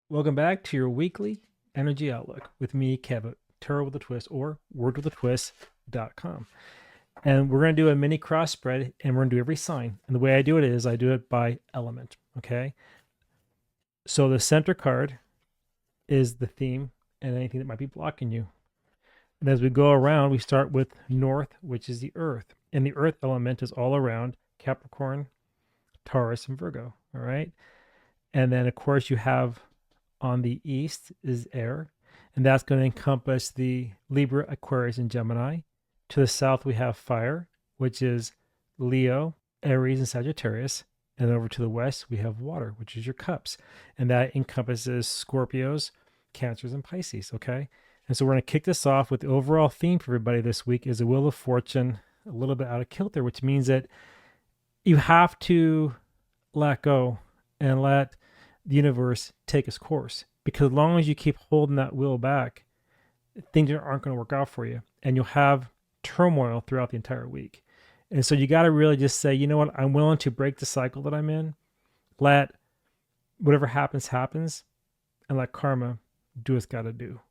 Welcome back to your weekly energy outlook with me, Kevin, Tarot with a Twist, or wordwithatwist.com. And we're going to do a mini cross spread, and we're going to do every sign. And the way I do it is I do it by element. Okay. So the center card is the theme and anything that might be blocking you. And as we go around, we start with North, which is the Earth. And the Earth element is all around Capricorn, Taurus, and Virgo. All right. And then, of course, you have on the east is air, and that's going to encompass the Libra, Aquarius, and Gemini. To the south, we have fire, which is Leo, Aries, and Sagittarius. And over to the west, we have water, which is your cups. And that encompasses Scorpios, Cancers, and Pisces. Okay. And so we're going to kick this off with the overall theme for everybody this week is the Wheel of Fortune, a little bit out of kilter, which means that you have to let go and let the universe take its course. Because as long as you keep holding that wheel back, things aren't going to work out for you. And you'll have turmoil throughout the entire week. And so you got to really just say, you know what, I'm willing to break the cycle that I'm in, let whatever happens, happens, and let karma do what it's got to do.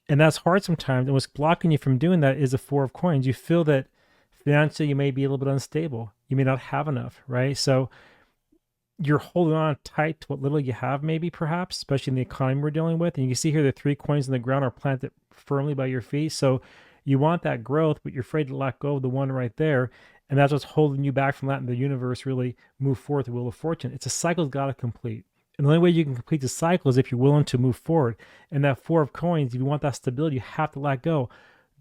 And that's hard sometimes. And what's blocking you from doing that is the Four of Coins. You feel that financially you may be a little bit unstable. You may not have enough, right? So you're holding on tight to what little you have, maybe, perhaps, especially in the economy we're dealing with. And you can see here the 3 coins in the ground are planted firmly by your feet. So you want that growth, but you're afraid to let go of the one right there. And that's what's holding you back from letting the universe really move forward the Wheel of Fortune. It's a cycle's got to complete. And the only way you can complete the cycle is if you're willing to move forward. And that 4 of Coins, if you want that stability, you have to let go.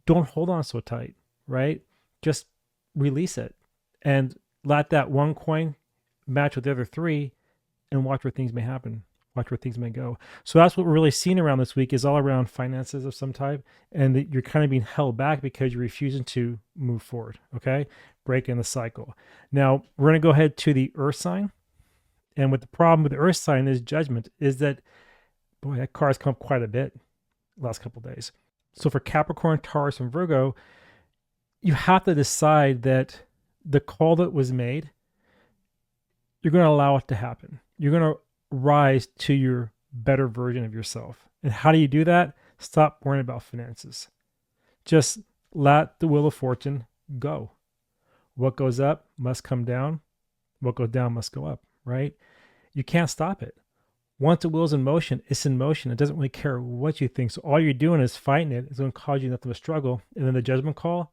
Don't hold on so tight, right? Just release it and let that 1 coin match with the other 3 and watch where things may happen, watch where things may go. So that's what we're really seeing around this week is all around finances of some type, and that you're kind of being held back because you're refusing to move forward. Okay, breaking the cycle. Now we're going to go ahead to the Earth sign, and what the problem with the Earth sign is judgment, is that, boy, that card's come up quite a bit the last couple of days. So for Capricorn, Taurus, and Virgo, you have to decide that the call that was made, you're going to allow it to happen. You're going to rise to your better version of yourself. And how do you do that? Stop worrying about finances. Just let the Wheel of Fortune go. What goes up must come down. What goes down must go up, right? You can't stop it. Once the wheel's in motion, it's in motion. It doesn't really care what you think. So all you're doing is fighting it. It's going to cause you nothing but struggle. And then the judgment call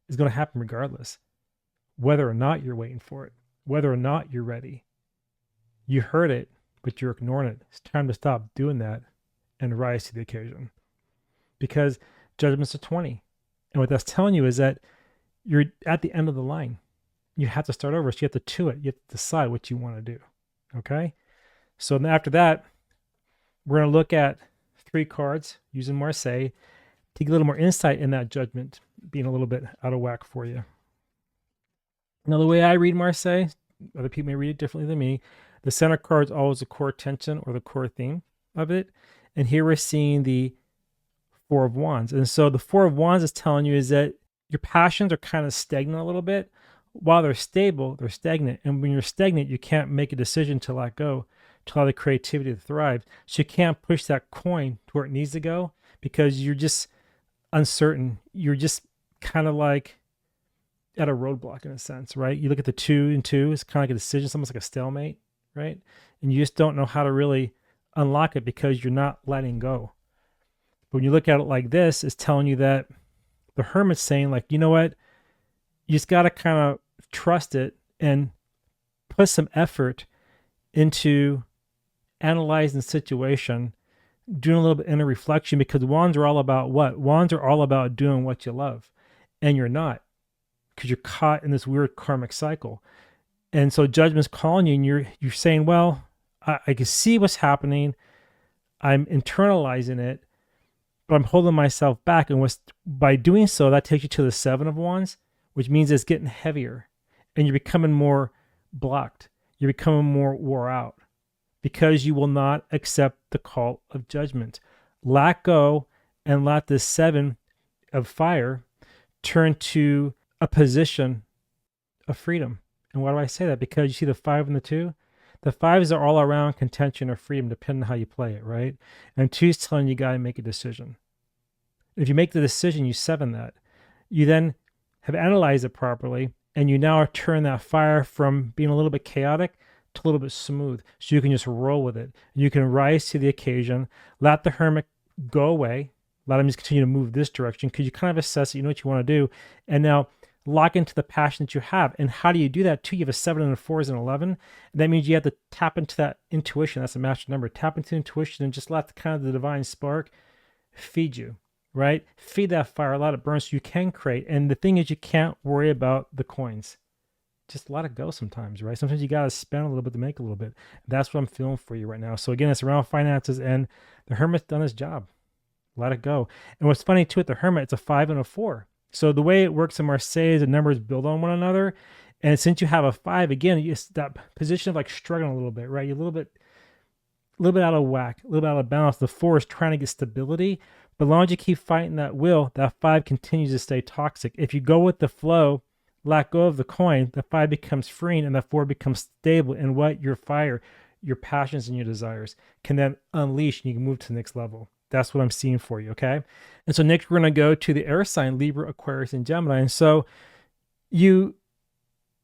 is going to happen regardless, whether or not you're waiting for it, whether or not you're ready. You heard it, but you're ignoring it. It's time to stop doing that and rise to the occasion. Because judgment's a 20. And what that's telling you is that you're at the end of the line. You have to start over. So you have to chew it. You have to decide what you want to do. Okay? So then after that, we're going to look at 3 cards using Marseille to get a little more insight in that judgment being a little bit out of whack for you. Now, the way I read Marseille, other people may read it differently than me. The center card is always the core tension or the core theme of it. And here we're seeing the 4 of Wands. And so the 4 of Wands is telling you is that your passions are kind of stagnant a little bit. While they're stable, they're stagnant. And when you're stagnant, you can't make a decision to let go, to allow the creativity to thrive. So you can't push that coin to where it needs to go because you're just uncertain. You're just kind of like at a roadblock in a sense, right? You look at the 2 and 2, it's kind of like a decision, it's almost like a stalemate, right? And you just don't know how to really unlock it because you're not letting go. But when you look at it like this, it's telling you that the Hermit's saying, like, you know what? You just got to kind of trust it and put some effort into analyzing the situation, doing a little bit inner reflection, because wands are all about what? Wands are all about doing what you love, and you're not, because you're caught in this weird karmic cycle. And so judgment's calling you, and you're saying, well, I can see what's happening. I'm internalizing it, but I'm holding myself back. And by doing so, that takes you to the 7 of Wands, which means it's getting heavier and you're becoming more blocked. You're becoming more wore out because you will not accept the call of judgment. Let go and let the 7 of fire turn to a position of freedom. And why do I say that? Because you see the 5 and the 2? The 5s are all around contention or freedom, depending on how you play it, right? And 2 is telling you got to make a decision. If you make the decision, you 7 that. You then have analyzed it properly, and you now turn that fire from being a little bit chaotic to a little bit smooth, so you can just roll with it. You can rise to the occasion, let the Hermit go away, let him just continue to move this direction, because you kind of assess it, you know what you want to do, and now lock into the passion that you have. And how do you do that too? You have a 7 and a 4 is an 11. That means you have to tap into that intuition. That's a master number. Tap into intuition and just let the kind of the divine spark feed you, right? Feed that fire, let it burn so you can create. And the thing is, you can't worry about the coins. Just let it go sometimes, right? Sometimes you got to spend a little bit to make a little bit. That's what I'm feeling for you right now. So again, it's around finances, and the Hermit's done his job. Let it go. And what's funny too, at the Hermit, it's a 5 and a 4. So the way it works in Marseille is the numbers build on one another. And since you have a 5, again, it's that position of like struggling a little bit, right? You're a little bit out of whack, a little bit out of balance. The 4 is trying to get stability. But as long as you keep fighting that will, that 5 continues to stay toxic. If you go with the flow, let go of the coin, the 5 becomes freeing and the 4 becomes stable. And what your fire, your passions and your desires can then unleash, and you can move to the next level. That's what I'm seeing for you, okay? And so next we're going to go to the air sign, Libra, Aquarius, and Gemini. And so you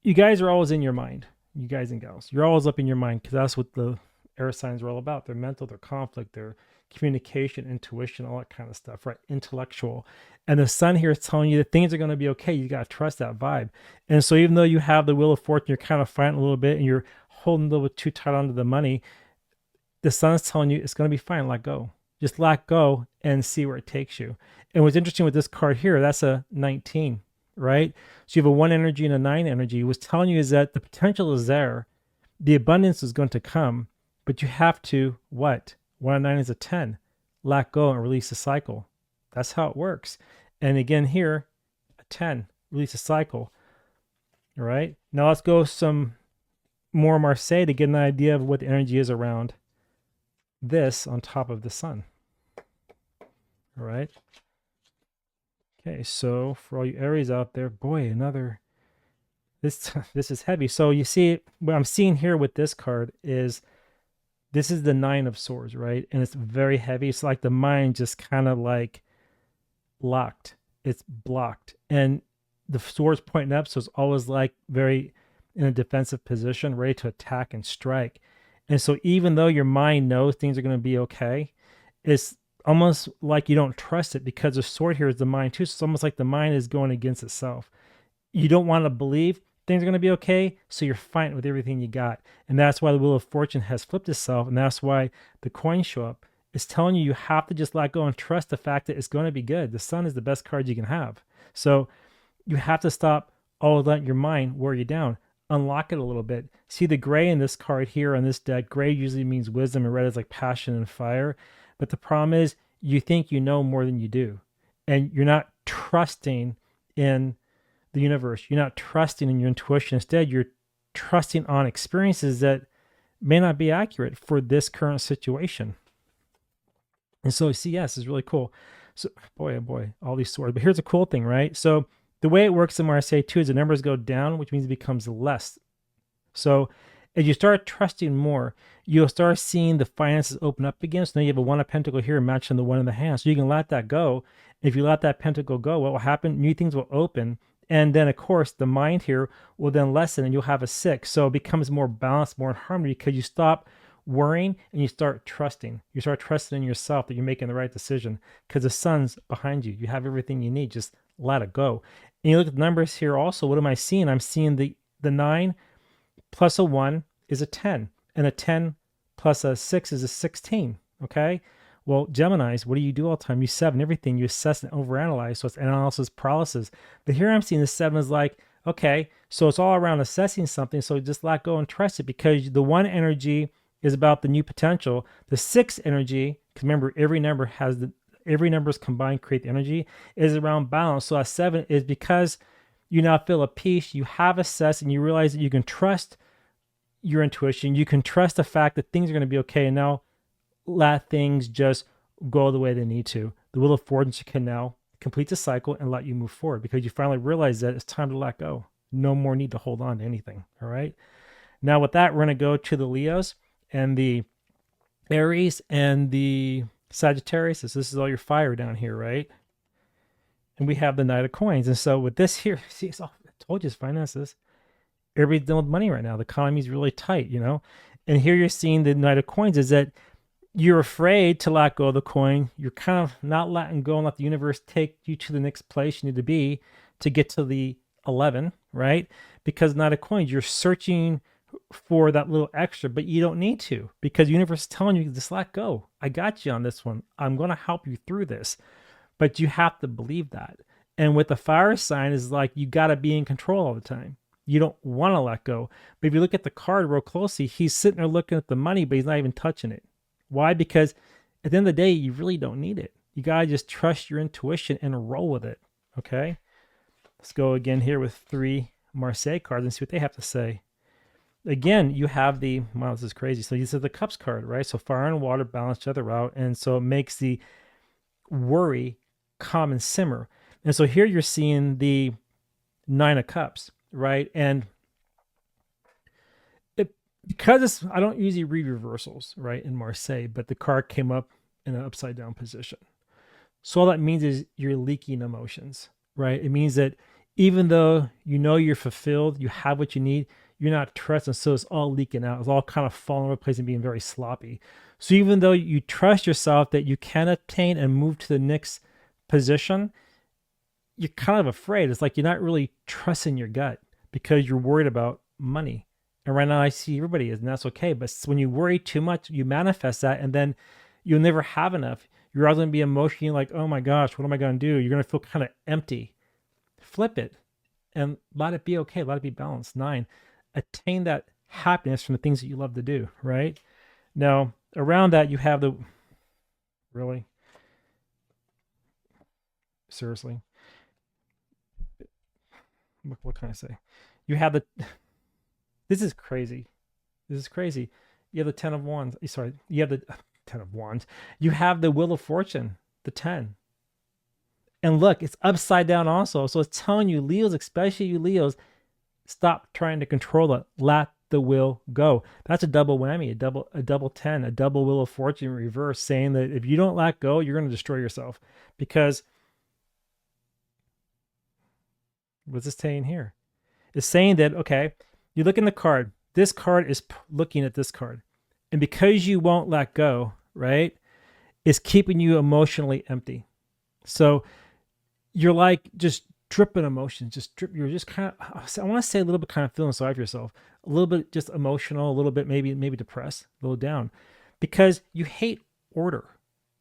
guys are always in your mind, you guys and gals. You're always up in your mind, because that's what the air signs are all about. They're mental, they're conflict, they're communication, intuition, all that kind of stuff, right? Intellectual. And the sun here is telling you that things are going to be okay. You got to trust that vibe. And so even though you have the wheel of fortune, you're kind of fighting a little bit and you're holding a little bit too tight onto the money, the sun is telling you it's going to be fine. Let go. Just let go and see where it takes you. And what's interesting with this card here, that's a 19, right? So you have a 1 energy and a 9 energy. What's telling you is that the potential is there. The abundance is going to come, but you have to, what? 1 and 9 is a 10. Let go and release the cycle. That's how it works. And again here, a 10, release a cycle. All right. Now let's go some more Marseille to get an idea of what the energy is around this on top of the sun. All right. Okay, so for all you Aries out there, boy, another, this is heavy. So you see, what I'm seeing here with this card is, this is the 9 of swords, right? And it's very heavy. It's like the mind just kind of like locked. It's blocked. And the sword's pointing up, so it's always like very in a defensive position, ready to attack and strike. And so even though your mind knows things are going to be okay, it's almost like you don't trust it, because the sword here is the mind too. So it's almost like the mind is going against itself. You don't want to believe things are going to be okay, so you're fighting with everything you got. And that's why the Wheel of Fortune has flipped itself, and that's why the coins show up. It's telling you have to just let go and trust the fact that it's going to be good. The sun is the best card you can have. So you have to stop all letting your mind wear you down. Unlock it a little bit. See the gray in this card here on this deck. Gray usually means wisdom, and red is like passion and fire. But the problem is you think you know more than you do. And you're not trusting in the universe. You're not trusting in your intuition. Instead, you're trusting on experiences that may not be accurate for this current situation. And so CS is really cool. So boy, oh boy, all these swords. But here's a cool thing, right? So the way it works in Marseille too is the numbers go down, which means it becomes less. So as you start trusting more, you'll start seeing the finances open up again. So now you have a 1 of Pentacle here matching the 1 in the hand. So you can let that go. If you let that Pentacle go, what will happen? New things will open. And then, of course, the mind here will then lessen, and you'll have a 6. So it becomes more balanced, more in harmony, because you stop worrying and you start trusting. You start trusting in yourself that you're making the right decision, because the sun's behind you. You have everything you need. Just let it go. And you look at the numbers here also. What am I seeing? I'm seeing the 9 plus a 1 is a 10. And a 10 plus a 6 is a 16. Okay? Well, Geminis, what do you do all the time? You 7 everything. You assess and overanalyze. So it's analysis paralysis. But here I'm seeing the 7 is like, okay, so it's all around assessing something. So just let go and trust it, because the 1 energy is about the new potential. The 6 energy, because remember, every numbers combined create the energy, is around balance. So a 7 is because you now feel a peace. You have assessed and you realize that you can trust your intuition. You can trust the fact that things are going to be okay. And now let things just go the way they need to. The Wheel of Fortune can now complete the cycle and let you move forward, because you finally realize that it's time to let go. No more need to hold on to anything. All right. Now with that, we're going to go to the Leos and the Aries and the Sagittarius. This is all your fire down here, right? And we have the Knight of Coins. And so with this here, see, it's all, I told you it's finances. Everybody's dealing with money right now. The economy's really tight, you know? And here you're seeing the Knight of Coins is that you're afraid to let go of the coin. You're kind of not letting go and let the universe take you to the next place you need to be to get to the 11, right? Because Knight of Coins, you're searching for that little extra, but you don't need to, because the universe is telling you, just let go. I got you on this one. I'm going to help you through this. But you have to believe that. And with the fire sign is like, you got to be in control all the time. You don't want to let go. But if you look at the card real closely, he's sitting there looking at the money, but he's not even touching it. Why? Because at the end of the day, you really don't need it. You got to just trust your intuition and roll with it. Okay. Let's go again here with 3 Marseille cards and see what they have to say. Again, you have the, wow, this is crazy. So this is the Cups card, right? So fire and water balance each other out. And so it makes the worry calm and simmer. And so here you're seeing the 9 of Cups, right? And because it's, I don't usually read reversals, right, in Marseille, but the card came up in an upside down position. So all that means is you're leaking emotions, right? It means that even though you know you're fulfilled, you have what you need, you're not trusting, so it's all leaking out. It's all kind of falling over the place and being very sloppy. So even though you trust yourself that you can attain and move to the next position, you're kind of afraid. It's like you're not really trusting your gut because you're worried about money. And right now I see everybody is, and that's okay. But when you worry too much, you manifest that, and then you'll never have enough. You're always going to be emotionally like, oh my gosh, what am I going to do? You're going to feel kind of empty. Flip it and let it be okay. Let it be balanced. 9, attain that happiness from the things that you love to do, right? Now, around that, you have the, really? Seriously? What can I say? You have the, this is crazy. This is crazy. You have the 10 of Wands. Sorry, you have the 10 of Wands. You have the Wheel of Fortune, the 10. And look, it's upside down also. So it's telling you, Leos, especially you Leos, stop trying to control it. Let the wheel go. That's a double whammy, a double 10, a double Wheel of Fortune in reverse, saying that if you don't let go, you're going to destroy yourself. Because what's this saying here? It's saying that, okay, you look in the card. This card is looking at this card. And because you won't let go, right, it's keeping you emotionally empty. So you're like just dripping emotions, just drip. You're just kind of, I want to say a little bit kind of feeling sorry for yourself, a little bit just emotional, a little bit maybe depressed, a little down, because you hate order.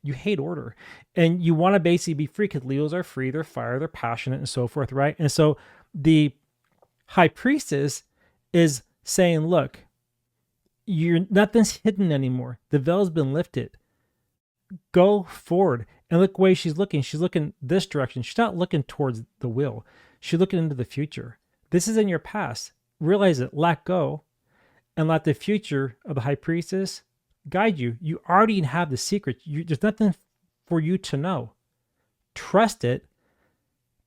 You hate order, and you want to basically be free, because Leos are free, they're fire, they're passionate, and so forth, right? And so the High Priestess is saying, look, nothing's hidden anymore. The veil's been lifted. Go forward. And look the way she's looking. She's looking this direction. She's not looking towards the wheel. She's looking into the future. This is in your past. Realize it. Let go. And let the future of the High Priestess guide you. You already have the secret. There's nothing for you to know. Trust it.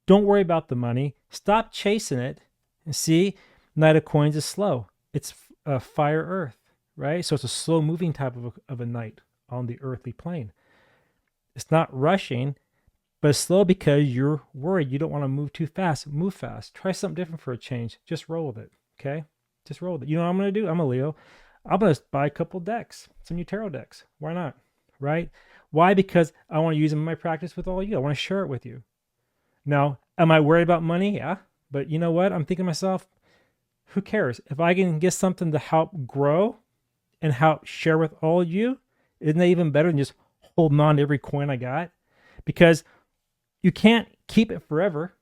Don't worry about the money. Stop chasing it. And see, Knight of Coins is slow. It's fire earth, right? So it's a slow moving type of a knight on the earthly plane. It's not rushing, but it's slow because you're worried. You don't want to move too fast. Move fast. Try something different for a change. Just roll with it, okay? Just roll with it. You know what I'm going to do? I'm a Leo. I'm going to buy a couple decks, some new tarot decks. Why not, right? Why? Because I want to use them in my practice with all of you. I want to share it with you. Now, am I worried about money? Yeah. But you know what? I'm thinking to myself, who cares? If I can get something to help grow and help share with all of you, isn't that even better than just holding on to every coin I got? Because you can't keep it forever.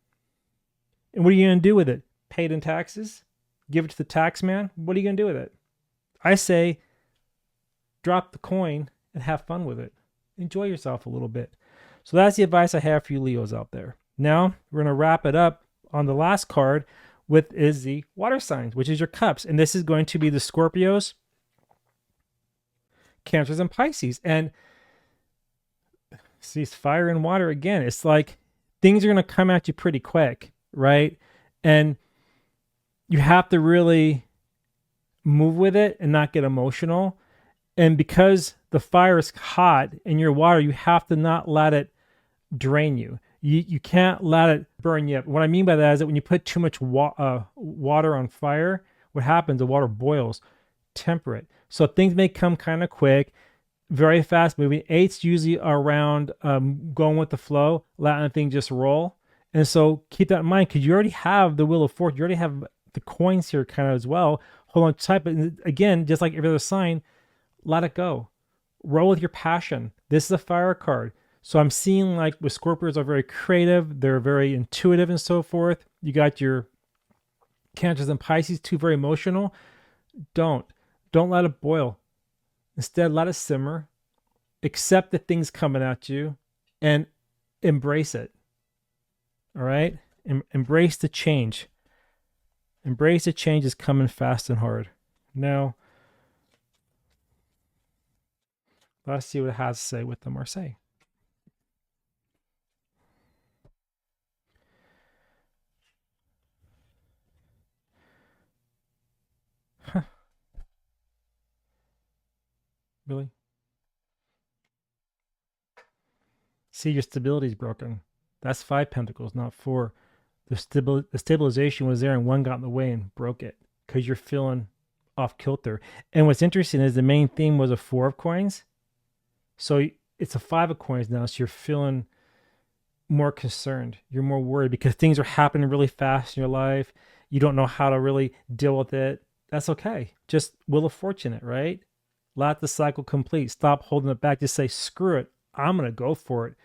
And what are you going to do with it? Pay it in taxes? Give it to the tax man? What are you going to do with it? I say, drop the coin and have fun with it. Enjoy yourself a little bit. So that's the advice I have for you Leos out there. Now, we're going to wrap it up on the last card is the water signs, which is your cups. And this is going to be the Scorpios, Cancers, and Pisces. And see, it's fire and water again. It's like things are going to come at you pretty quick, right? And you have to really move with it and not get emotional. And because the fire is hot in your water, you have to not let it drain you. You can't let it burn you up. What I mean by that is that when you put too much water on fire, what happens? The water boils. Temper it. So things may come kind of quick, very fast moving. Eight's usually around going with the flow, letting things just roll. And so keep that in mind, because you already have the Wheel of Fortune. You already have the coins here kind of as well. Hold on tight. But again, just like every other sign, let it go. Roll with your passion. This is a fire card. So I'm seeing like with Scorpios are very creative. They're very intuitive and so forth. You got your Cancers and Pisces, too very emotional. Don't let it boil. Instead, let it simmer. Accept the things coming at you and embrace it. All right? Embrace the change. Embrace the change is coming fast and hard. Now, let's see what it has to say with the Marseille. Huh. Really? See, your stability is broken. That's 5 pentacles, not 4. The stabilization was there and one got in the way and broke it because you're feeling off kilter. And what's interesting is the main theme was a 4 of coins. So it's a 5 of coins now. So you're feeling more concerned. You're more worried because things are happening really fast in your life. You don't know how to really deal with it. That's okay. Just Wheel of Fortune it, right? Let the cycle complete. Stop holding it back. Just say, screw it. I'm going to go for it.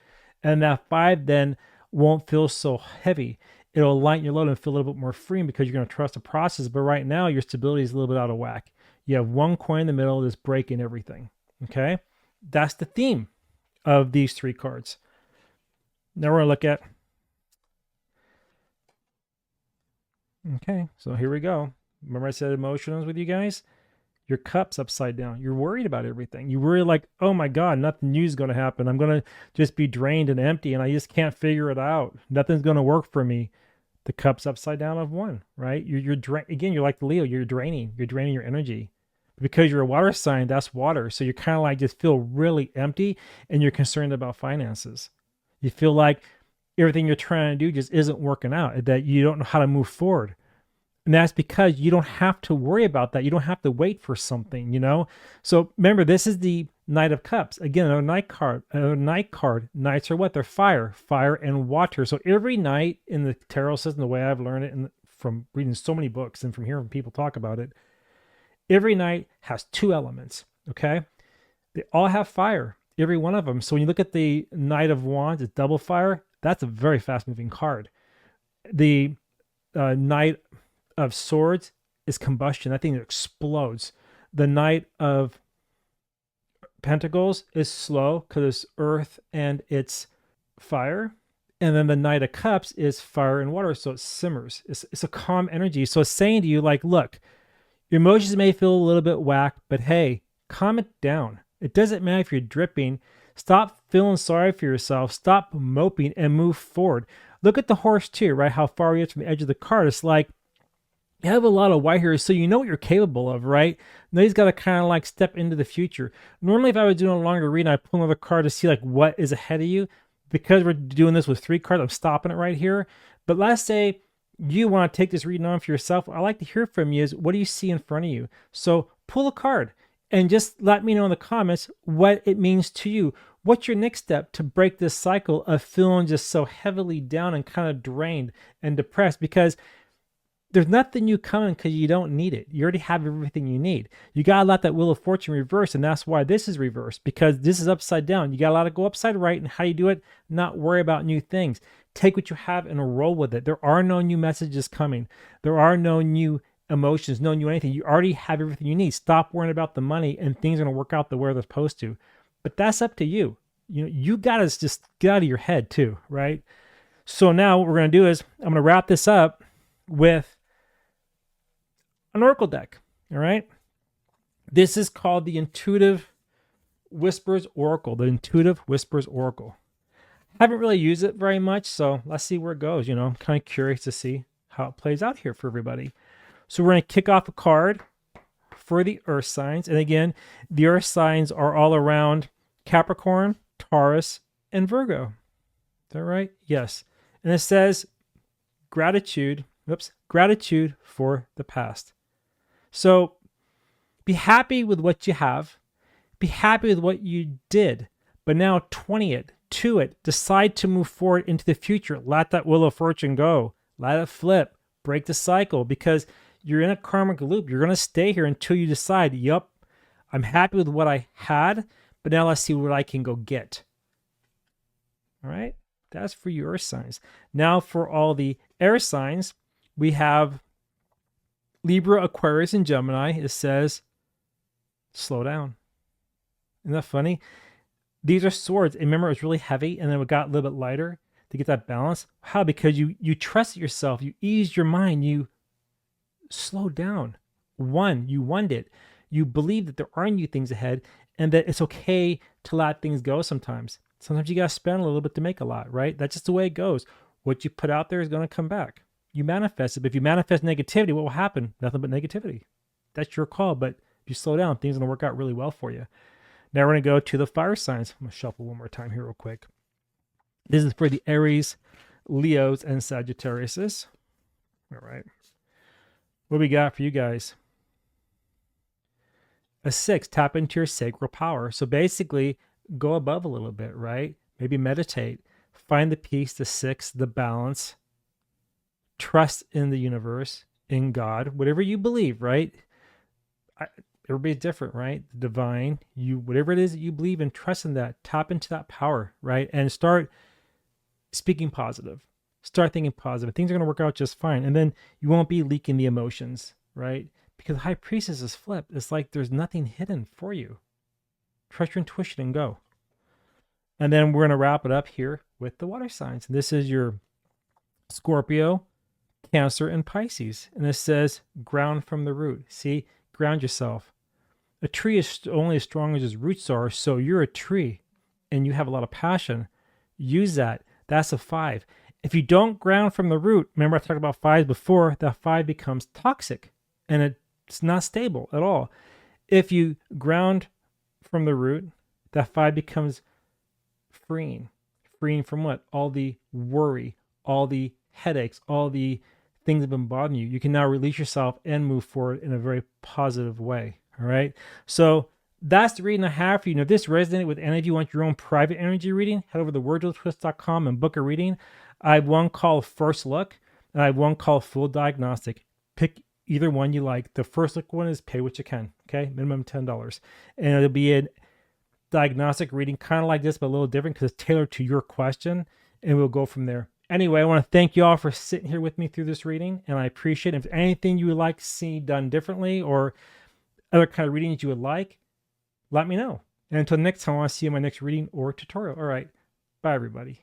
And that 5 then won't feel so heavy. It'll lighten your load and feel a little bit more free because you're going to trust the process. But right now, your stability is a little bit out of whack. You have one coin in the middle that's breaking everything. Okay? That's the theme of these 3 cards. Now we're going to look at... Okay, so here we go. Remember I said emotions with you guys? Your cup's upside down. You're worried about everything. You worry like, oh my God, nothing new is going to happen. I'm going to just be drained and empty and I just can't figure it out. Nothing's going to work for me. The cup's upside down of 1, right? Again, you're like the Leo. You're draining your energy. Because you're a water sign, that's water. So you're kind of like just feel really empty and you're concerned about finances. You feel like everything you're trying to do just isn't working out, that you don't know how to move forward. And that's because you don't have to worry about that. You don't have to wait for something, you know? So remember, this is the Knight of Cups. Again, a night card. Knights are what? They're fire and water. So every night in the tarot system, the way I've learned it from reading so many books and from hearing people talk about it, every night has 2 elements, okay? They all have fire, every one of them. So when you look at the Knight of Wands, it's double fire. That's a very fast-moving card. The Knight of Swords is combustion. That thing explodes. The Knight of Pentacles is slow because it's earth and it's fire. And then the Knight of Cups is fire and water, so it simmers. It's a calm energy. So it's saying to you, like, look, your emotions may feel a little bit whack, but hey, calm it down. It doesn't matter if you're dripping. Stop feeling sorry for yourself. Stop moping and move forward. Look at the horse too, right? How far he is from the edge of the card. It's like, you have a lot of white here, so you know what you're capable of, right? Now he's got to kind of like step into the future. Normally, if I was doing a longer reading, I'd pull another card to see like what is ahead of you. Because we're doing this with 3 cards, I'm stopping it right here. But let's say you want to take this reading on for yourself. I'd like to hear from you is, what do you see in front of you? So pull a card and just let me know in the comments what it means to you. What's your next step to break this cycle of feeling just so heavily down and kind of drained and depressed? Because there's nothing new coming because you don't need it. You already have everything you need. You got to let that Wheel of Fortune reverse, and that's why this is reversed, because this is upside down. You got to let it go upside right, and how do you do it? Not worry about new things. Take what you have and roll with it. There are no new messages coming. There are no new emotions, no new anything. You already have everything you need. Stop worrying about the money, and things are going to work out the way they're supposed to. But that's up to you. You know, you got to just get out of your head too, right? So now what we're going to do is I'm going to wrap this up with an oracle deck, all right? This is called the Intuitive Whispers Oracle, the Intuitive Whispers Oracle. I haven't really used it very much, so let's see where it goes. You know, I'm kind of curious to see how it plays out here for everybody. So we're going to kick off a card for the earth signs. And again, the earth signs are all around Capricorn, Taurus, and Virgo. Is that right? Yes. And it says gratitude for the past. So be happy with what you have. Be happy with what you did. But now 20 it, to it. Decide to move forward into the future. Let that wheel of fortune go. Let it flip. Break the cycle, because you're in a karmic loop. You're going to stay here until you decide, yep, I'm happy with what I had, but now let's see what I can go get. All right? That's for your earth signs. Now for all the air signs, we have Libra, Aquarius, and Gemini. It says, slow down. Isn't that funny? These are swords. And remember, it was really heavy, and then it got a little bit lighter to get that balance. How? Because you trusted yourself. You eased your mind. You slowed down. You won it. You believe that there are new things ahead, and that it's okay to let things go sometimes. Sometimes you got to spend a little bit to make a lot, right? That's just the way it goes. What you put out there is going to come back. You manifest it. But if you manifest negativity, what will happen? Nothing but negativity. That's your call. But if you slow down, things are going to work out really well for you. Now we're going to go to the fire signs. I'm going to shuffle one more time here real quick. This is for the Aries, Leos, and Sagittariuses. All right. What we got for you guys? A 6, tap into your sacral power. So basically, go above a little bit, right? Maybe meditate. Find the peace, the 6, the balance. Trust in the universe, in God, whatever you believe, right? Everybody's different, right? The divine, whatever it is that you believe in, trust in that. Tap into that power, right? And start speaking positive. Start thinking positive. Things are going to work out just fine. And then you won't be leaking the emotions, right? Because the high priestess is flipped. It's like there's nothing hidden for you. Trust your intuition and go. And then we're going to wrap it up here with the water signs. This is your Scorpio, Cancer, and Pisces. And it says ground from the root. See, ground yourself. A tree is only as strong as its roots are. So you're a tree and you have a lot of passion. Use that. That's a 5. If you don't ground from the root, remember I talked about 5s before, that 5 becomes toxic and it's not stable at all. If you ground from the root, that 5 becomes freeing. Freeing from what? All the worry, all the headaches, all the things that have been bothering you. You can now release yourself and move forward in a very positive way. All right. So that's the reading I have for you. Now, if this resonated with any of you, want your own private energy reading, head over to wordwithatwist.com and book a reading. I have one called First Look, and I have one called Full Diagnostic. Pick either one you like. The First Look one is pay what you can, okay? Minimum $10. And it'll be a diagnostic reading, kind of like this, but a little different because it's tailored to your question, and we'll go from there. Anyway, I want to thank you all for sitting here with me through this reading, and I appreciate it. If anything you would like to see done differently or other kind of readings you would like, let me know. And until next time, I want to see you in my next reading or tutorial. All right. Bye, everybody.